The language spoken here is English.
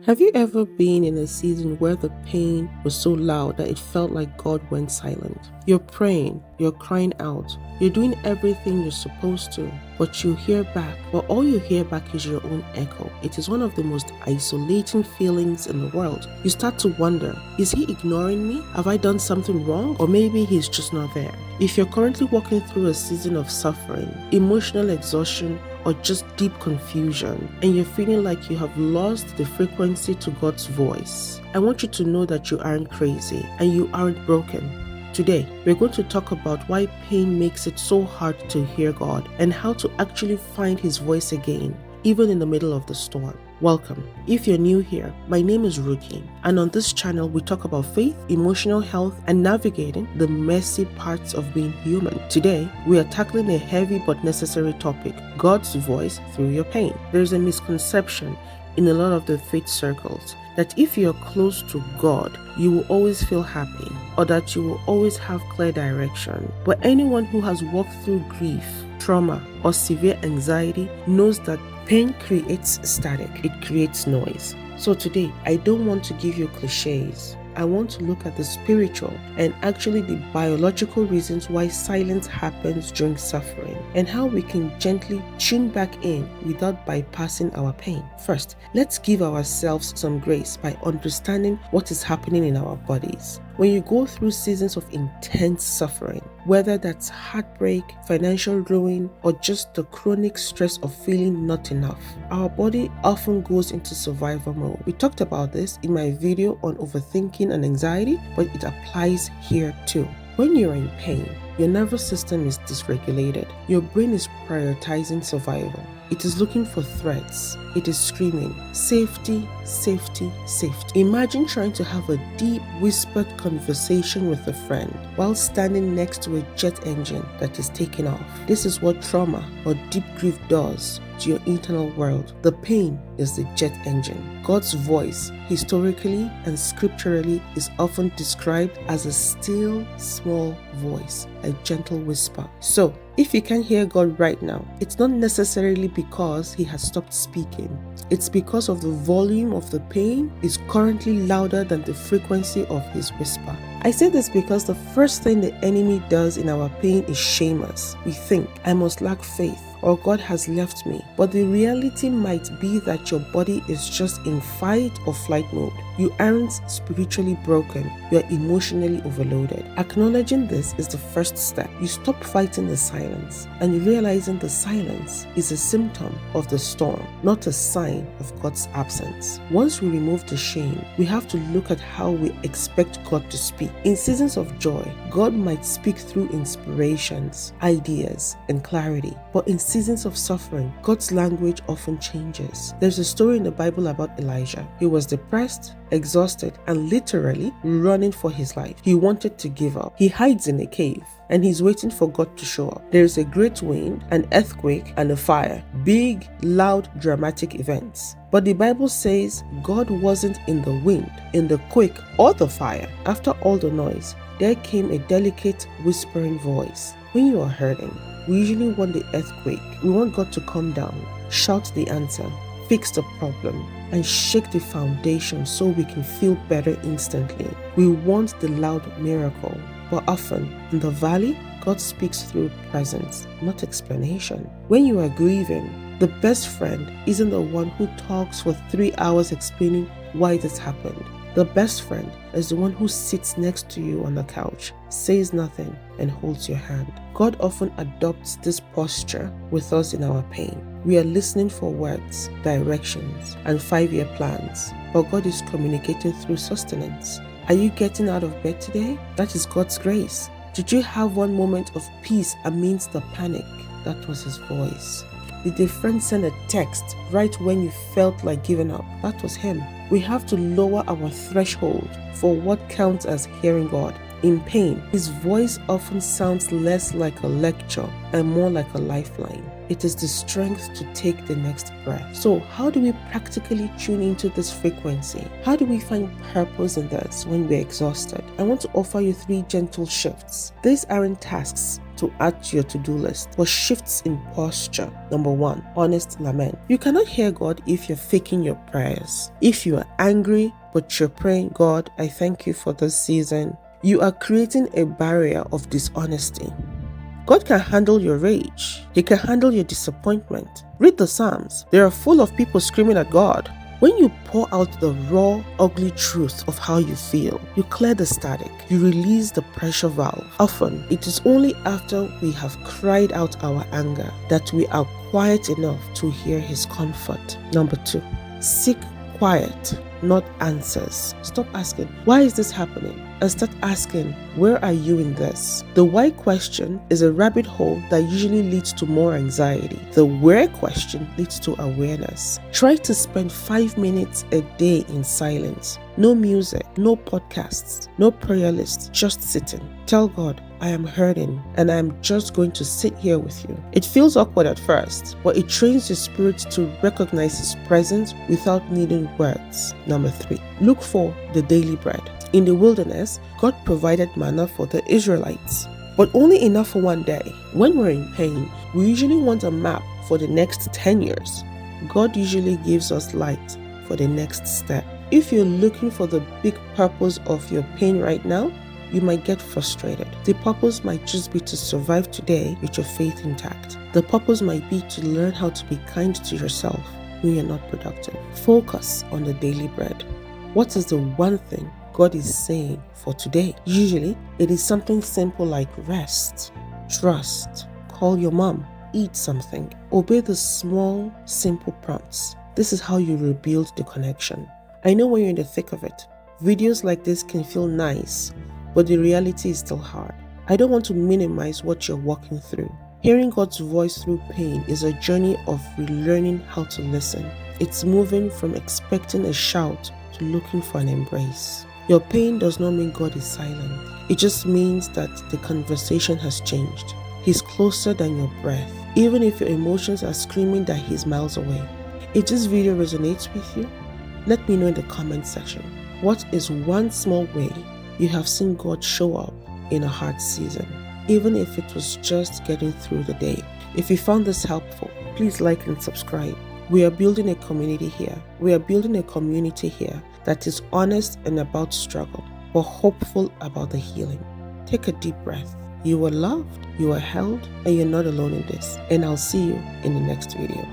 Have you ever been in a season where the pain was so loud that it felt like God went silent? You're praying, you're crying out, you're doing everything you're supposed to, but all you hear back is your own echo. It is one of the most isolating feelings in the world. You start to wonder, is he ignoring me? Have I done something wrong? Or maybe he's just not there. If you're currently walking through a season of suffering, emotional exhaustion, or just deep confusion, and you're feeling like you have lost the frequency to God's voice, I want you to know that you aren't crazy and you aren't broken. Today, we're going to talk about why pain makes it so hard to hear God and how to actually find His voice again, even in the middle of the storm. Welcome. If you're new here, my name is Ruki, and on this channel we talk about faith, emotional health, and navigating the messy parts of being human. Today, we are tackling a heavy but necessary topic: God's voice through your pain. There's a misconception in a lot of the faith circles that if you're close to God, you will always feel happy, or that you will always have clear direction. But anyone who has walked through grief, trauma, or severe anxiety knows that pain creates static, it creates noise. So today, I don't want to give you cliches. I want to look at the spiritual and actually the biological reasons why silence happens during suffering and how we can gently tune back in without bypassing our pain. First, let's give ourselves some grace by understanding what is happening in our bodies. When you go through seasons of intense suffering, whether that's heartbreak, financial ruin, or just the chronic stress of feeling not enough, our body often goes into survival mode. We talked about this in my video on overthinking and anxiety, but it applies here too. When you're in pain, your nervous system is dysregulated. Your brain is prioritizing survival. It is looking for threats. It is screaming, safety, safety, safety. Imagine trying to have a deep, whispered conversation with a friend while standing next to a jet engine that is taking off. This is what trauma or deep grief does to your internal world. The pain is the jet engine. God's voice, historically and scripturally, is often described as a still, small voice, a gentle whisper. So, if you can't hear God right now, it's not necessarily because He has stopped speaking. It's because of the volume of the pain is currently louder than the frequency of His whisper. I say this because the first thing the enemy does in our pain is shame us. We think, I must lack faith, or God has left me. But the reality might be that your body is just in fight or flight mode. You aren't spiritually broken, you're emotionally overloaded. Acknowledging this is the first step. You stop fighting the silence and realizing the silence is a symptom of the storm, not a sign of God's absence. Once we remove the shame, we have to look at how we expect God to speak. In seasons of joy, God might speak through inspirations, ideas, and clarity. But in seasons of suffering, God's language often changes. There's a story in the Bible about Elijah. He was depressed, exhausted, and literally running for his life. He wanted to give up. He hides in a cave and he's waiting for God to show up. There is a great wind, an earthquake, and a fire. Big, loud, dramatic events. But the Bible says God wasn't in the wind, in the quake, or the fire. After all the noise, there came a delicate, whispering voice. When you are hurting, we usually want the earthquake. We want God to come down, shout the answer, fix the problem, and shake the foundation so we can feel better instantly. We want the loud miracle, but often in the valley, God speaks through presence, not explanation. When you are grieving, the best friend isn't the one who talks for 3 hours explaining why this happened. The best friend is the one who sits next to you on the couch, says nothing, and holds your hand. God often adopts this posture with us in our pain. We are listening for words, directions, and 5-year plans, but God is communicating through sustenance. Are you getting out of bed today? That is God's grace. Did you have one moment of peace amidst the panic? That was His voice. Did a friend send a text right when you felt like giving up? That was Him. We have to lower our threshold for what counts as hearing God. In pain, His voice often sounds less like a lecture and more like a lifeline. It is the strength to take the next breath. So how do we practically tune into this frequency? How do we find purpose in this when we're exhausted? I want to offer you 3 gentle shifts. These aren't tasks to add to your to-do list, but shifts in posture. Number 1, honest lament. You cannot hear God if you're faking your prayers. If you are angry, but you're praying, God, I thank you for this season, you are creating a barrier of dishonesty. God can handle your rage. He can handle your disappointment. Read the Psalms. They are full of people screaming at God. When you pour out the raw, ugly truth of how you feel, you clear the static. You release the pressure valve. Often, it is only after we have cried out our anger that we are quiet enough to hear His comfort. Number 2, seek quiet, not answers. Stop asking, why is this happening? And start asking, where are you in this? The why question is a rabbit hole that usually leads to more anxiety. The where question leads to awareness. Try to spend 5 minutes a day in silence. No music, no podcasts, no prayer list, just sitting. Tell God, I am hurting and I am just going to sit here with you. It feels awkward at first, but it trains your spirit to recognize His presence without needing words. Number 3, look for the daily bread. In the wilderness, God provided manna for the Israelites, but only enough for one day. When we're in pain, we usually want a map for the next 10 years. God usually gives us light for the next step. If you're looking for the big purpose of your pain right now, you might get frustrated. The purpose might just be to survive today with your faith intact. The purpose might be to learn how to be kind to yourself when you're not productive. Focus on the daily bread. What is the one thing God is saying for today? Usually, it is something simple like rest, trust, call your mom, eat something. Obey the small, simple prompts. This is how you rebuild the connection. I know when you're in the thick of it, videos like this can feel nice, but the reality is still hard. I don't want to minimize what you're walking through. Hearing God's voice through pain is a journey of relearning how to listen. It's moving from expecting a shout to looking for an embrace. Your pain does not mean God is silent. It just means that the conversation has changed. He's closer than your breath, even if your emotions are screaming that He's miles away. If this video resonates with you, let me know in the comment section. What is one small way you have seen God show up in a hard season, even if it was just getting through the day? If you found this helpful, please like and subscribe. We are building a community here. We are building a community here that is honest and about struggle, but hopeful about the healing. Take a deep breath. You are loved, you are held, and you're not alone in this. And I'll see you in the next video.